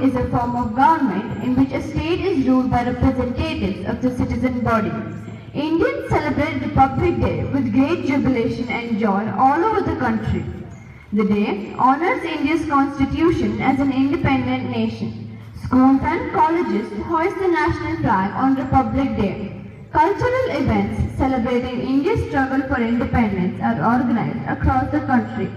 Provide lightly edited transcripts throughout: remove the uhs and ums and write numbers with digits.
is a form of government in which a state is ruled by representatives of the citizen body. Indians celebrate Republic Day with great jubilation and joy all over the country. The day honors India's constitution as an independent nation. Schools and colleges hoist the national flag on Republic Day. Cultural events celebrating India's struggle for independence are organized across the country.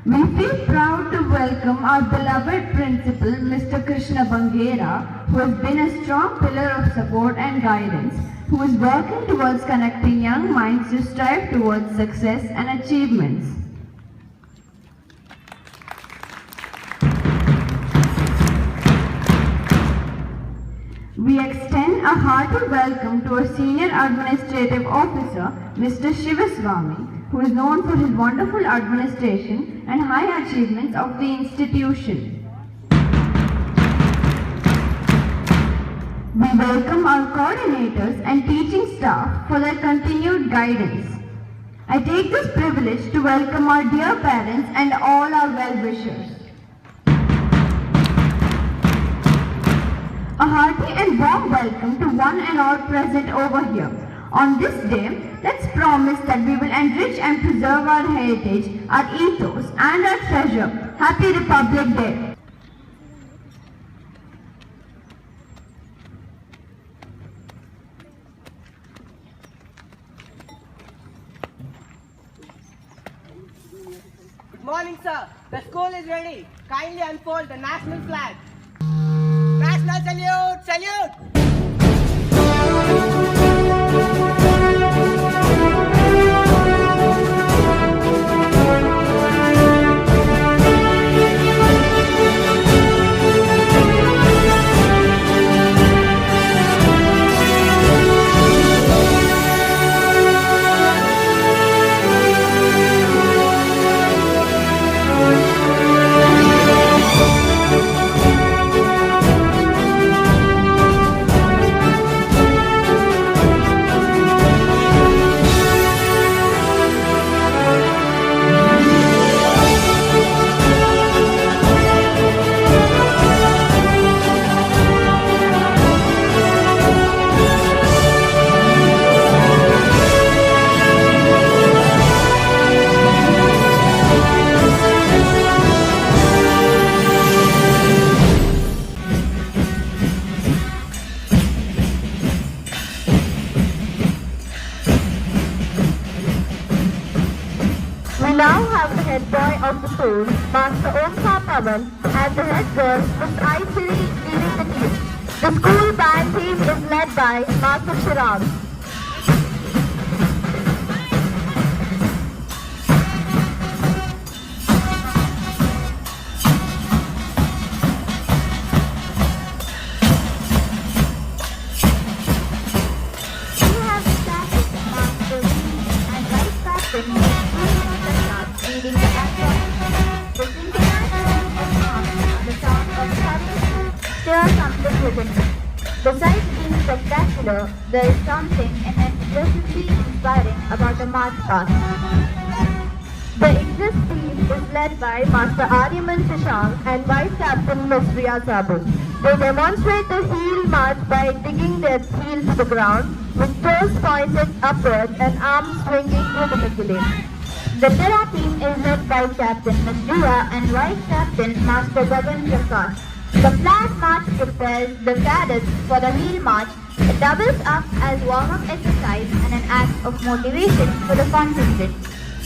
We feel proud to welcome our beloved principal, Mr. Krishna Bangera, who has been a strong pillar of support and guidance, who is working towards connecting young minds to strive towards success and achievements. We extend a hearty welcome to our Senior Administrative Officer, Mr. Shivaswamy, who is known for his wonderful administration and high achievements of the institution. We welcome our coordinators and teaching staff for their continued guidance. I take this privilege to welcome our dear parents and all our well-wishers. A hearty and warm welcome to one and all present over here. On this day, let's promise that we will enrich and preserve our heritage, our ethos and our treasure. Happy Republic Day! Good morning, sir. The school is ready. Kindly unfold the national flag. National salute! Salute! We now have the head boy of the school, Master Omkar Pavan, and the head girl, Miss Aisiri, leading the team. The school band team is led by Master Shirag. We have the staff Master Lee and Vice Captain leading the action. The international performance, the sound of happiness, stirs something within me. Besides being spectacular, there is something inexpressibly inspiring about the march past. The exist team is led by Master Aryaman Shashank and Vice Captain Ms. Riya Sabun. They demonstrate the heel march by digging their heels to the ground, with toes pointed upward and arms swinging rhythmically. The Tera team is led by Captain Ms. Riya and Vice Captain Master Gagan Prakash. The flag march prepares the cadets for the heel march. It doubles up as warm-up exercise and an act of motivation for the contingent.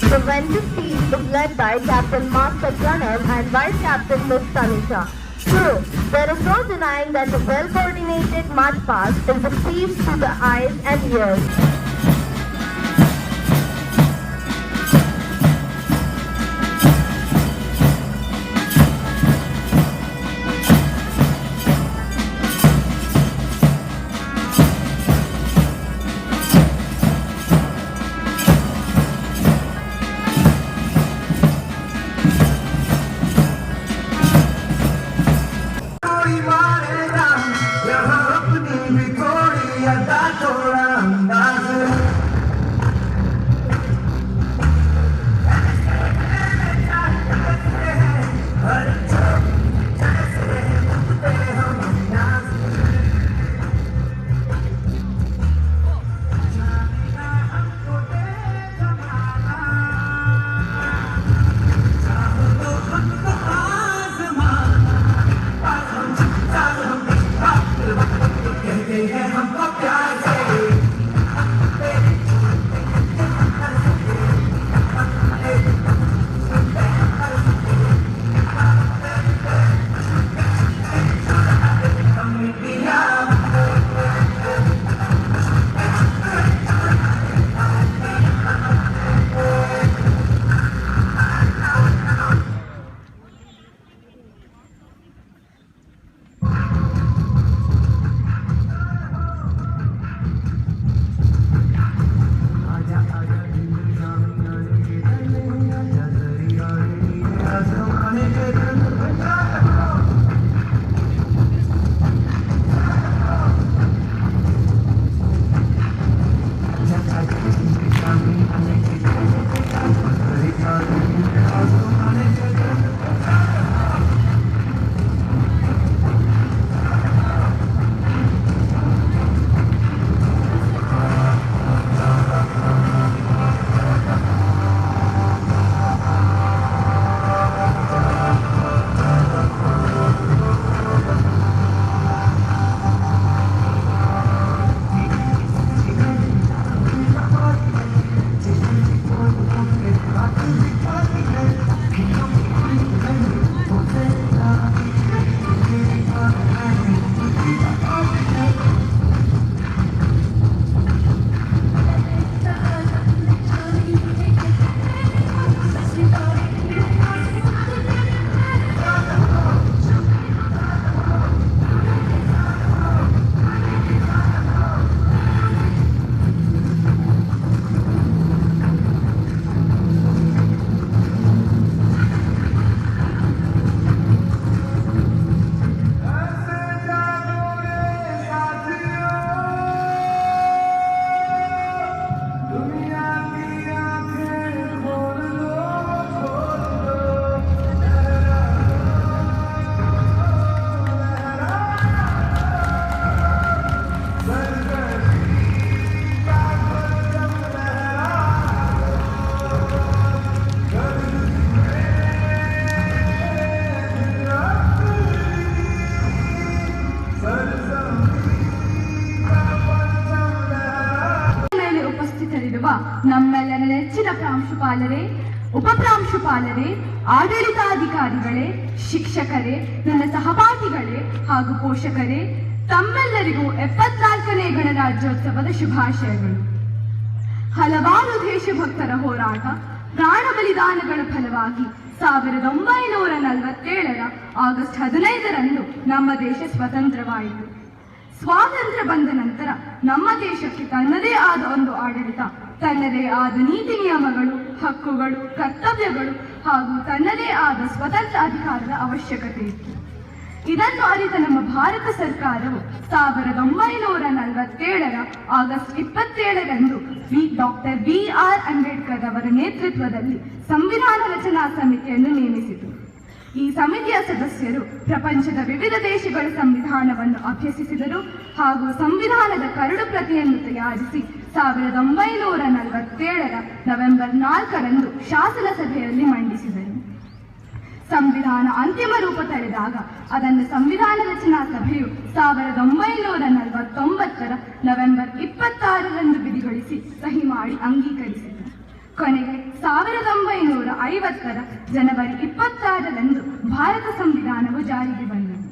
The Ventus team is led by Captain Master Pranab and Vice Captain Ms. Tanisha. True, there is no denying that a well-coordinated march past is a feast to the eyes and ears. ನೆರೆದಿರುವ ನಮ್ಮೆಲ್ಲರ ನೆಚ್ಚಿನ ಪ್ರಾಂಶುಪಾಲರೇ, ಉಪಪ್ರಾಂಶುಪಾಲರೇ, ಆಡಳಿತಾಧಿಕಾರಿಗಳೇ, ಶಿಕ್ಷಕರೇ, ನನ್ನ ಸಹಪಾಠಿಗಳೇ ಹಾಗೂ ಪೋಷಕರೇ, ತಮ್ಮೆಲ್ಲರಿಗೂ 74ನೇ ಗಣರಾಜ್ಯೋತ್ಸವದ ಶುಭಾಶಯಗಳು. ಹಲವಾರು ದೇಶಭಕ್ತರ ಹೋರಾಟ, ಪ್ರಾಣ ಬಲಿದಾನಗಳ ಫಲವಾಗಿ 1947ರ ಆಗಸ್ಟ್ 15ರಂದು ನಮ್ಮ ದೇಶ ಸ್ವತಂತ್ರವಾಯಿತು. ಸ್ವಾತಂತ್ರ್ಯ ಬಂದ ನಂತರ ನಮ್ಮ ದೇಶಕ್ಕೆ ತನ್ನದೇ ಆದ ಒಂದು ಆಡಳಿತ, ತನ್ನದೇ ಆದ ನೀತಿ ನಿಯಮಗಳು, ಹಕ್ಕುಗಳು, ಕರ್ತವ್ಯಗಳು ಹಾಗೂ ತನ್ನದೇ ಆದ ಸ್ವತಂತ್ರ ಅಧಿಕಾರದ ಅವಶ್ಯಕತೆ ಇತ್ತು. ಇದನ್ನು ಅರಿತ ನಮ್ಮ ಭಾರತ ಸರ್ಕಾರವು 1947ರ ಆಗಸ್ಟ್ 27ರಂದು ಡಾಕ್ಟರ್ BR ಅಂಬೇಡ್ಕರ್ ಅವರ ನೇತೃತ್ವದಲ್ಲಿ ಸಂವಿಧಾನ ರಚನಾ ಸಮಿತಿಯನ್ನು ನೇಮಿಸಿತು. ಈ ಸಮಿತಿಯ ಸದಸ್ಯರು ಪ್ರಪಂಚದ ವಿವಿಧ ದೇಶಗಳ ಸಂವಿಧಾನವನ್ನು ಅಭ್ಯಸಿಸಿದರು ಹಾಗೂ ಸಂವಿಧಾನದ ಕರಡು ಪ್ರತಿಯನ್ನು ತಯಾರಿಸಿ 1947ರ ನವೆಂಬರ್ 4ರಂದು ಶಾಸನ ಸಭೆಯಲ್ಲಿ ಮಂಡಿಸಿದರು. ಸಂವಿಧಾನ ಅಂತಿಮ ರೂಪ ತಳೆದಾಗ ಅದನ್ನು ಸಂವಿಧಾನ ರಚನಾ ಸಭೆಯು 1949ರ ನವೆಂಬರ್ 26ರಂದು ಬಿಡಿಗೊಳಿಸಿ ಸಹಿ ಮಾಡಿ ಅಂಗೀಕರಿಸಿತು. ಕೊನೆಗೆ 1950ರ ಜನವರಿ 26ರಂದು ಭಾರತ ಸಂವಿಧಾನವು ಜಾರಿಗೆ ಬಂದವು.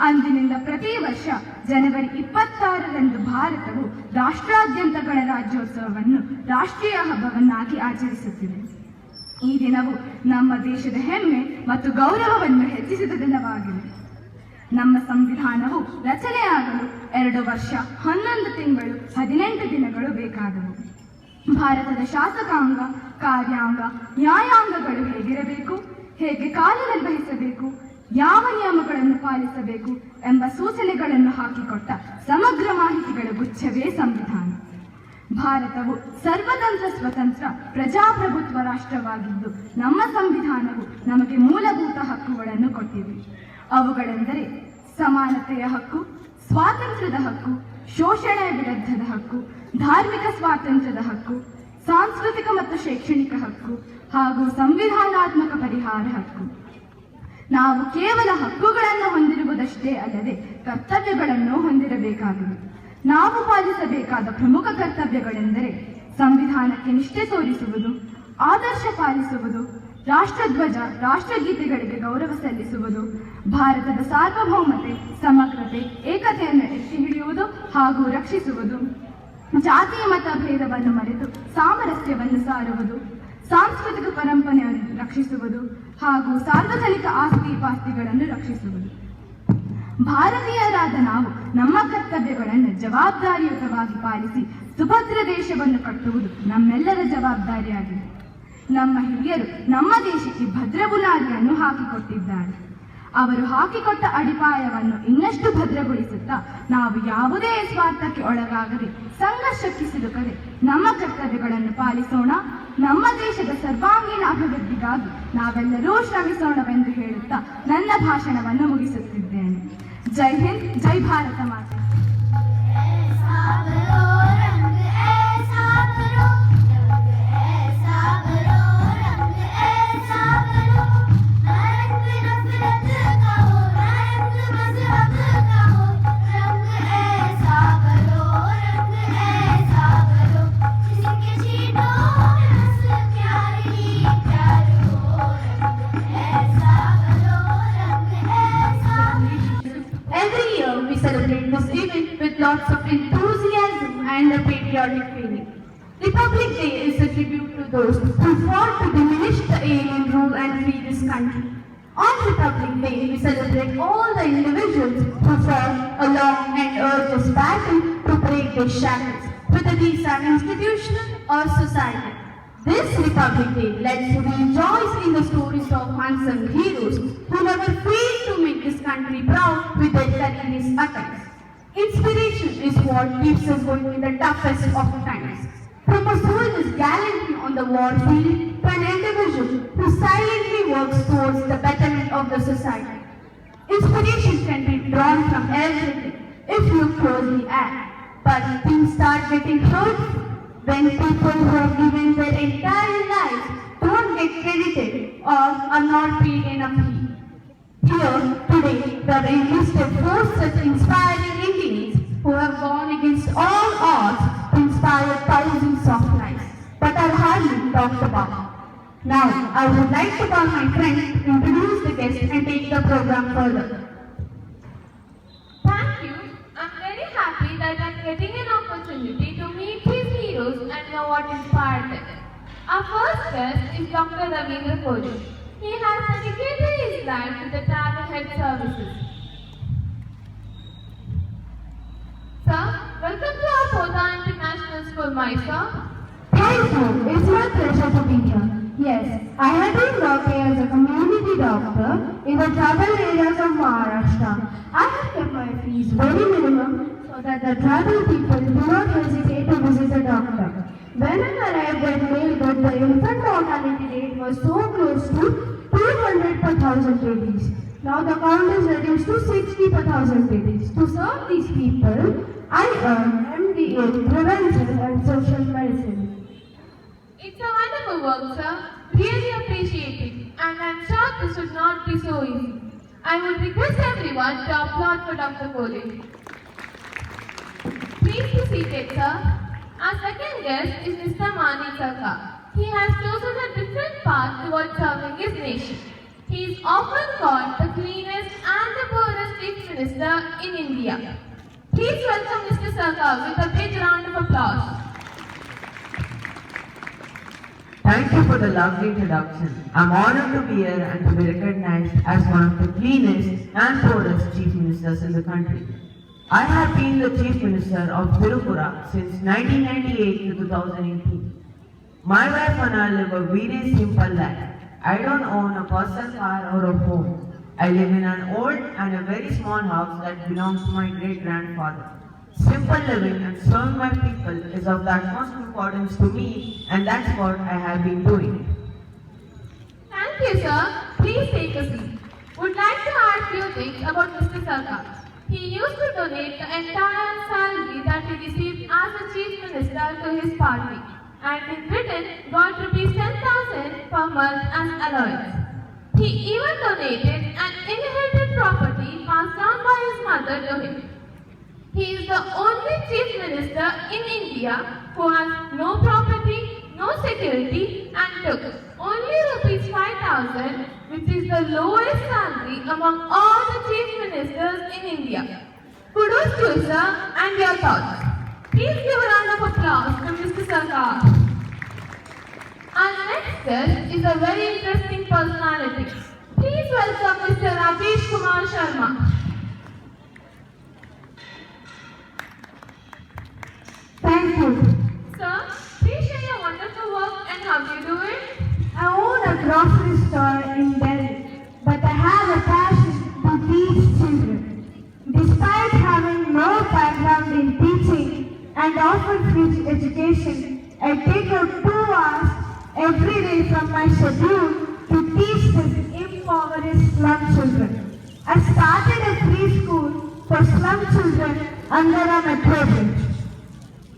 ಅಂದಿನಿಂದ ಪ್ರತಿ ವರ್ಷ ಜನವರಿ 26ರಂದು ಭಾರತವು ರಾಷ್ಟ್ರಾದ್ಯಂತ ಗಣರಾಜ್ಯೋತ್ಸವವನ್ನು ರಾಷ್ಟ್ರೀಯ ಹಬ್ಬವನ್ನಾಗಿ ಆಚರಿಸುತ್ತಿದೆ. ಈ ದಿನವು ನಮ್ಮ ದೇಶದ ಹೆಮ್ಮೆ ಮತ್ತು ಗೌರವವನ್ನು ಹೆಚ್ಚಿಸಿದ ದಿನವಾಗಿದೆ. ನಮ್ಮ ಸಂವಿಧಾನವು ರಚನೆಯಾಗಲು 2 ವರ್ಷ 11 ತಿಂಗಳು 18 ದಿನಗಳು ಬೇಕಾದವು. ಭಾರತದ ಶಾಸಕಾಂಗ, ಕಾರ್ಯಾಂಗ, ನ್ಯಾಯಾಂಗಗಳು ಹೇಗಿರಬೇಕು, ಹೇಗೆ ಕಾರ್ಯನಿರ್ವಹಿಸಬೇಕು, ಯಾವ ನಿಯಮಗಳನ್ನು ಪಾಲಿಸಬೇಕು ಎಂಬ ಸೂಚನೆಗಳನ್ನು ಹಾಕಿಕೊಟ್ಟ ಸಮಗ್ರ ಮಾಹಿತಿಗಳ ಗುಚ್ಛವೇ ಸಂವಿಧಾನ. ಭಾರತವು ಸರ್ವತಂತ್ರ ಸ್ವತಂತ್ರ ಪ್ರಜಾಪ್ರಭುತ್ವ ರಾಷ್ಟ್ರವಾಗಿದ್ದು ನಮ್ಮ ಸಂವಿಧಾನವು ನಮಗೆ ಮೂಲಭೂತ ಹಕ್ಕುಗಳನ್ನು ಕೊಟ್ಟಿದೆ. ಅವುಗಳೆಂದರೆ ಸಮಾನತೆಯ ಹಕ್ಕು, ಸ್ವಾತಂತ್ರ್ಯದ ಹಕ್ಕು, ಶೋಷಣೆಯ ವಿರುದ್ಧದ ಹಕ್ಕು, ಧಾರ್ಮಿಕ ಸ್ವಾತಂತ್ರ್ಯದ ಹಕ್ಕು, ಸಾಂಸ್ಕೃತಿಕ ಮತ್ತು ಶೈಕ್ಷಣಿಕ ಹಕ್ಕು ಹಾಗೂ ಸಂವಿಧಾನಾತ್ಮಕ ಪರಿಹಾರ ಹಕ್ಕು. ನಾವು ಕೇವಲ ಹಕ್ಕುಗಳನ್ನು ಹೊಂದಿರುವುದಷ್ಟೇ ಅಲ್ಲದೆ ಕರ್ತವ್ಯಗಳನ್ನು ಹೊಂದಿರಬೇಕಾಗಿದೆ. ನಾವು ಪಾಲಿಸಬೇಕಾದ ಪ್ರಮುಖ ಕರ್ತವ್ಯಗಳೆಂದರೆ ಸಂವಿಧಾನಕ್ಕೆ ನಿಷ್ಠೆ ತೋರಿಸುವುದು, ಆದರ್ಶ ಪಾಲಿಸುವುದು, ರಾಷ್ಟ್ರಧ್ವಜ, ರಾಷ್ಟ್ರಗೀತೆಗಳಿಗೆ ಗೌರವ ಸಲ್ಲಿಸುವುದು, ಭಾರತದ ಸಾರ್ವಭೌಮತೆ, ಸಮಗ್ರತೆ, ಏಕತೆಯನ್ನು ಎತ್ತಿ ಹಿಡಿಯುವುದು ಹಾಗೂ ರಕ್ಷಿಸುವುದು, ಜಾತಿ ಮತ ಭೇದವನ್ನು ಮರೆತು ಸಾಮರಸ್ಯವನ್ನು ಸಾರುವುದು, ಸಾಂಸ್ಕೃತಿಕ ಪರಂಪರೆಯನ್ನು ರಕ್ಷಿಸುವುದು ಹಾಗೂ ಸಾರ್ವಜನಿಕ ಆಸ್ತಿ ಪಾಸ್ತಿಗಳನ್ನು ರಕ್ಷಿಸುವುದು. ಭಾರತೀಯರಾದ ನಾವು ನಮ್ಮ ಕರ್ತವ್ಯಗಳನ್ನು ಜವಾಬ್ದಾರಿಯುತವಾಗಿ ಪಾಲಿಸಿ ಸುಭದ್ರ ದೇಶವನ್ನು ಕಟ್ಟುವುದು ನಮ್ಮೆಲ್ಲರ ಜವಾಬ್ದಾರಿಯಾಗಿದೆ. ನಮ್ಮ ಹಿರಿಯರು ನಮ್ಮ ದೇಶಕ್ಕೆ ಭದ್ರ ಬುನಾದಿಯನ್ನು ಹಾಕಿಕೊಟ್ಟಿದ್ದಾರೆ. ಅವರು ಹಾಕಿಕೊಟ್ಟ ಅಡಿಪಾಯವನ್ನು ಇನ್ನಷ್ಟು ಭದ್ರಗೊಳಿಸುತ್ತಾ ನಾವು ಯಾವುದೇ ಸ್ವಾರ್ಥಕ್ಕೆ ಒಳಗಾಗದೆ, ಸಂಘರ್ಷಕ್ಕೆ ಸಿಲುಕದೆ ನಮ್ಮ ಕರ್ತವ್ಯಗಳನ್ನು ಪಾಲಿಸೋಣ. ನಮ್ಮ ದೇಶದ ಸರ್ವಾಂಗೀಣ ಅಭಿವೃದ್ಧಿಗಾಗಿ ನಾವೆಲ್ಲರೂ ಶ್ರಮಿಸೋಣವೆಂದು ಹೇಳುತ್ತಾ ನನ್ನ ಭಾಷಣವನ್ನು ಮುಗಿಸುತ್ತಿದ್ದೇನೆ. ಜೈ ಹಿಂದ್, ಜೈ ಭಾರತ ಮಾತೆ. Lots of enthusiasm and a patriotic feeling. Republic Day is a tribute to those who fought to diminish the alien rule and free this country. On Republic Day, we celebrate all the individuals who fought a long and arduous battle to break their shackles, whether these are institutional or societal. This Republic Day lets us rejoice in the stories of unsung heroes who never failed to make this country proud with their courageous attacks. Inspiration is what keeps us going in the toughest of times. From a soldier's gallantry on the war field to an individual who silently works towards the betterment of the society. Inspiration can be drawn from everything if you closely act. But things start getting hurtful when people who have given their entire lives don't get credited or are not paid enough heed. Here, today, we have enlisted 4 such inspiring Indians who have gone against all odds to inspire thousands of lives. Dr. Bach. Now, I would like to call my friend to introduce the guest and take the program further. Thank you. I'm very happy that I'm getting an opportunity to meet these heroes and know what inspired them. Our first guest is Dr. Ravindra Kohli. He has dedicated his life to the travel health services. Sir, welcome to our Podar International School, Mysuru. Thank you. It's my pleasure to be here. Yes, I have been working as a community doctor in the tribal areas of Maharashtra. I have kept my fees very minimum so that the tribal people do not hesitate to visit a doctor. When I arrived at Melbourne, the infant mortality rate was so close to 200 per thousand babies. Now the count is reduced to 60 per thousand babies. To serve these people, I earned MD in Prevention and Social Medicine. It's a wonderful work, sir. Really appreciate it. And I'm sure this would not be so easy. I would request everyone to applaud for Dr. Kohli. Please be seated, sir. Our second guest is Mr. Mani Sarkar. He has chosen a different path towards serving his nation. He is often called the cleanest and the poorest chief minister in India. Please welcome Mr. Sarkar with a big round of applause. Thank you for the lovely introduction. I'm honored to be here and to be recognized as one of the cleanest and poorest chief ministers in the country. I have been the chief minister of Tirupura since 1998 to 2018. My wife and I live a very simple life. I don't own a personal car or a home. I live in an old and a very small house that belongs to my great-grandfather. Simple living and serving my people is of the utmost importance to me, and that's what I have been doing. Thank you, sir. Please take a seat. Would like to add few things about Mr. Sarkar. He used to donate the entire salary that he received as a chief minister to his party, and in return got rupees 10,000 per month as allowance. He even donated an inherited property passed down by his mother to him. He is the only chief minister in India who has no property, no security, and took only rupees 5,000, which is the lowest salary among all the chief ministers in India. Kudos to you, sir, and your thoughts. Please give a round of applause to Mr. Sarkar. Our next guest is a very interesting personality. Please welcome Mr. Rajesh Kumar Sharma. Thank you. Sir, please share your wonderful work and how you do it. I own a grocery store in Delhi, but I have a passion to teach children. Despite having no background in teaching and offer free education, I take out 2 hours every day from my schedule to teach these impoverished slum children. I started a preschool for slum children under a metro bridge.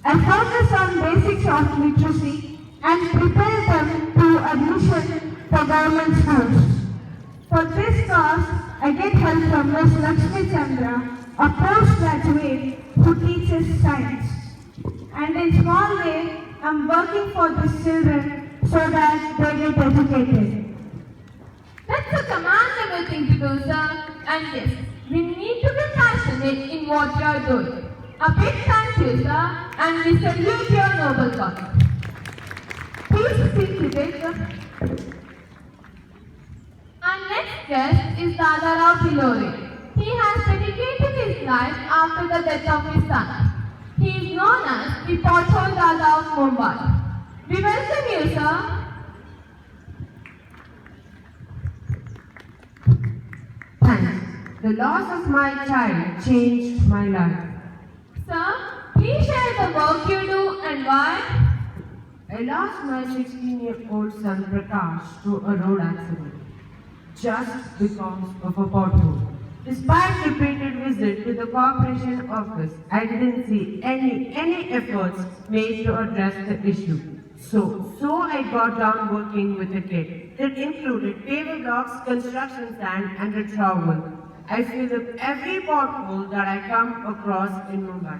I focus on basics of literacy and prepare them to admission for government schools. For this cause, I get help from Ms. Lakshmi Chandra, a postgraduate who teaches science. And in small way, I'm working for these children so that they get educated. That's a commendable thing to do, sir. And yes, we need to be passionate in what you are doing. A big thank you, sir, and we salute your noble cause. Please sit seated, sir. Our next guest is Dada Rao Pilore. He has dedicated his life after the death of his son. He is known as the Pothole Dada of Mumbai. We welcome you, sir. Thanks. The loss of my child changed my life. Sir, please share the work you do and why. I lost my 16-year-old son Prakash to a road accident just because of a pothole. Despite repeated visits to the corporation office, I didn't see any efforts made to address the issue. So I got down working with a kit that included paver blocks, construction sand, and a trowel. I fill up every pothole that I come across in Mumbai.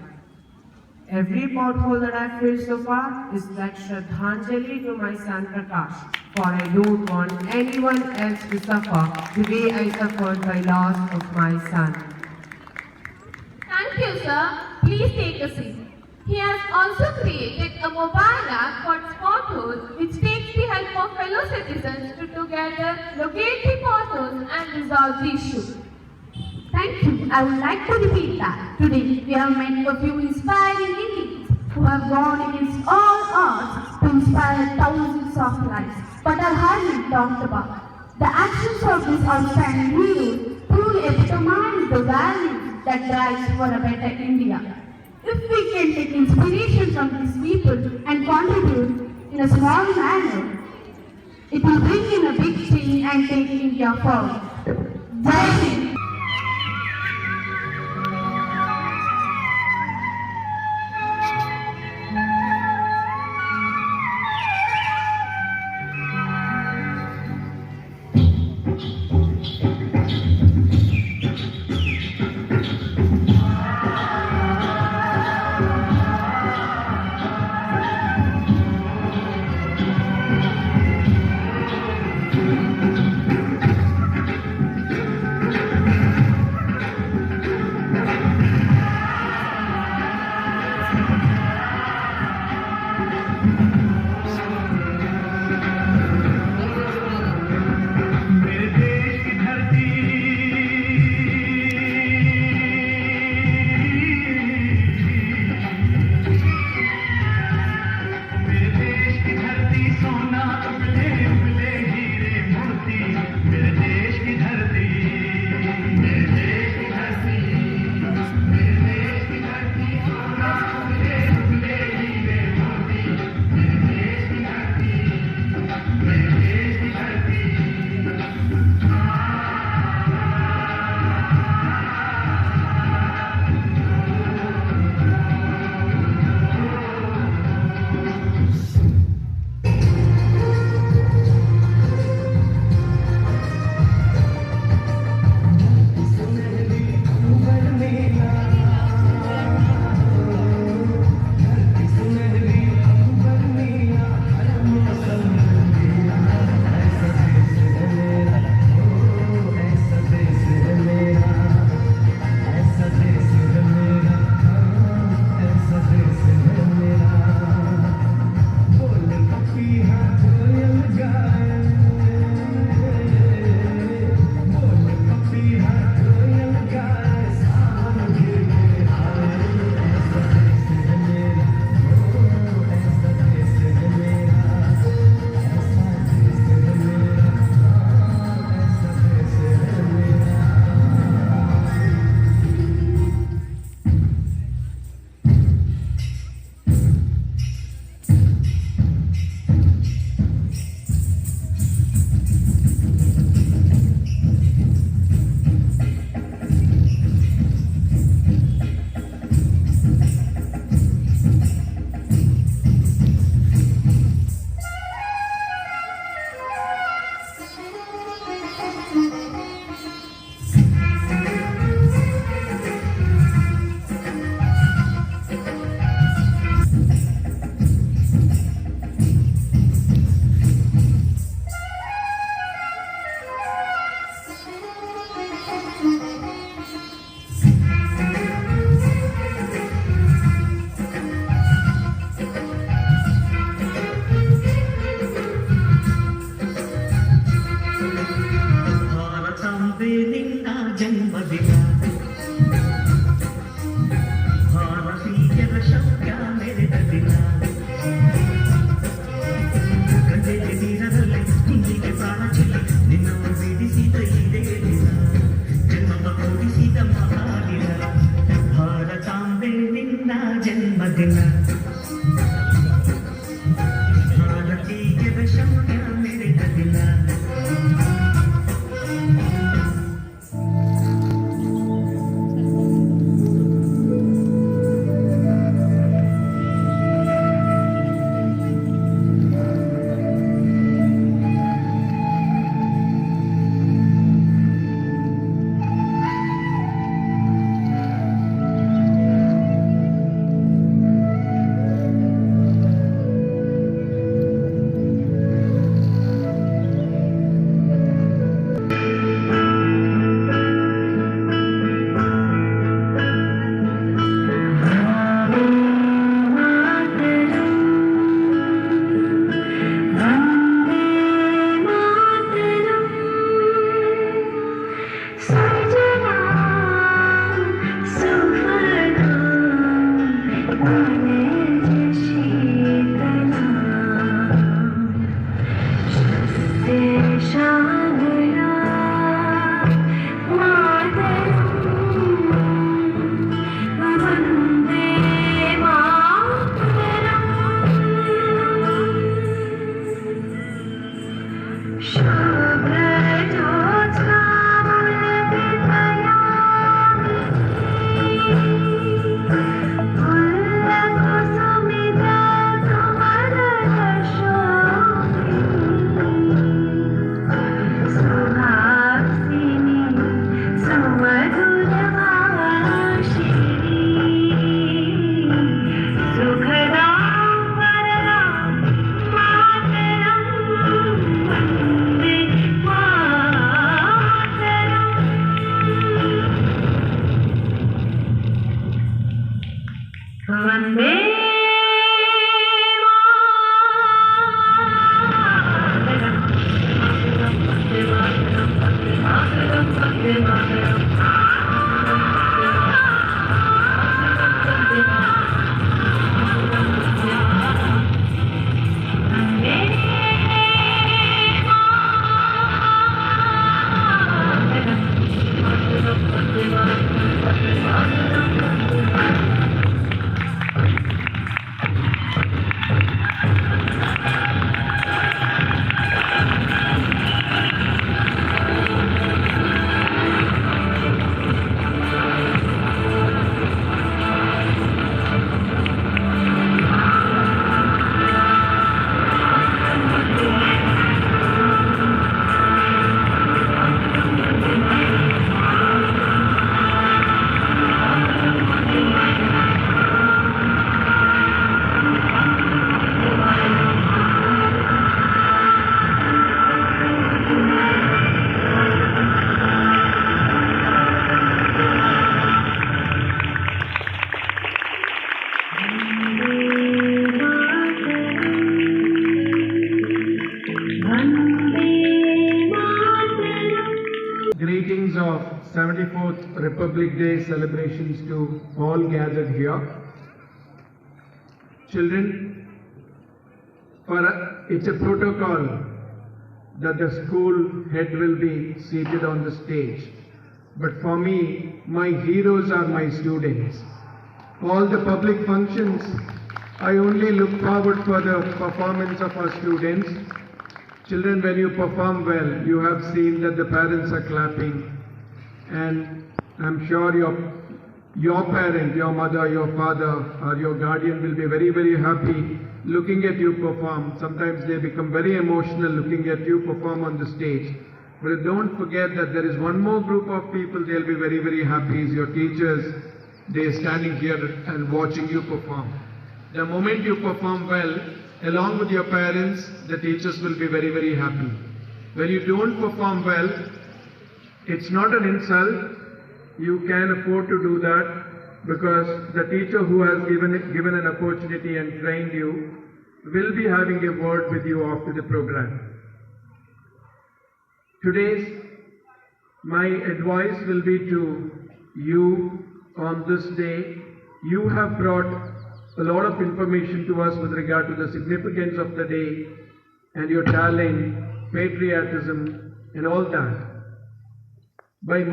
Every pothole that I've filled so far is like Shraddhanjali to my son Prakash, for I don't want anyone else to suffer the way I suffered by loss of my son. Thank you, sir. Please take a seat. He has also created a mobile app called Potholes, which takes the help of fellow citizens to together locate the potholes and resolve the issue. Thank you. I would like to repeat that. Today, we have met a few inspiring Indians who have gone against all odds to inspire thousands of lives, but are hardly talked about. The actions of these outstanding heroes truly epitomize the values that drive for a better India. If we can take inspiration from these people and contribute in a small manner, it will bring in a big change and take India forward. Jai Hind. Republic Day celebrations to all gathered here. Children, it's a protocol that the school head will be seated on the stage. But for me, my heroes are my students. All the public functions, I only look forward for the performance of our students. Children, when you perform well, you have seen that the parents are clapping, and I'm sure your parent, your mother, your father, or your guardian will be very, very happy looking at you perform. Sometimes they become very emotional looking at you perform on the stage. But don't forget that there is one more group of people they'll be very, very happy is your teachers. They're standing here and watching you perform. The moment you perform well, along with your parents, the teachers will be very, very happy. When you don't perform well, it's not an insult. You can afford to do that because the teacher who has given an opportunity and trained you will be having a word with you after the program. Today's my advice will be to you on this day. You have brought a lot of information to us with regard to the significance of the day and your talent, patriotism, and all that. My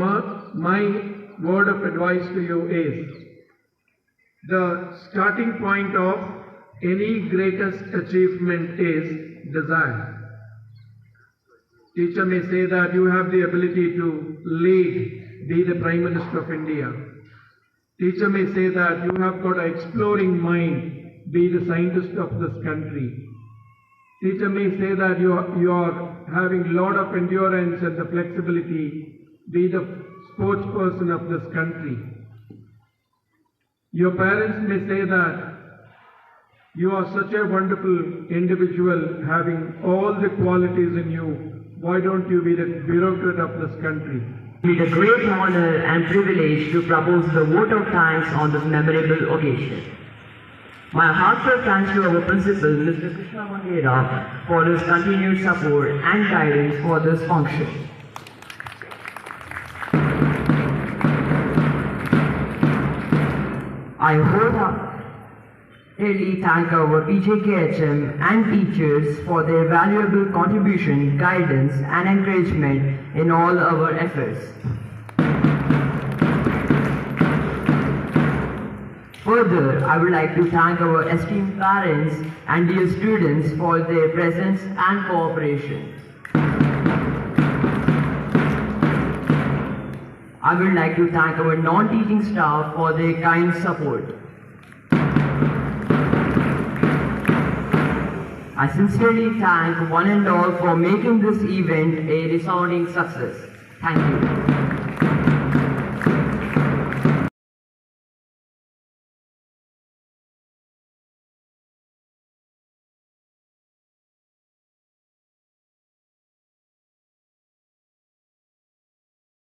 word of advice to you is the starting point of any greatest achievement is desire. Teacher may say that you have the ability to lead, be the Prime Minister of India. Teacher may say that you have got an exploring mind, be the scientist of this country. Teacher may say that you are having a lot of endurance and the flexibility, be the sports person of this country. Your parents may say that you are such a wonderful individual having all the qualities in you. Why don't you be the bureaucrat of this country? It is a great honor and privilege to propose the vote of thanks on this memorable occasion. My heartfelt thanks to our principal, Mr. Krishna Mandera, for his continued support and guidance for this function. I wholeheartedly thank our PJKHM and teachers for their valuable contribution, guidance and encouragement in all our efforts. Further, I would like to thank our esteemed parents and dear students for their presence and cooperation. I would like to thank our non-teaching staff for their kind support. I sincerely thank one and all for making this event a resounding success. Thank you.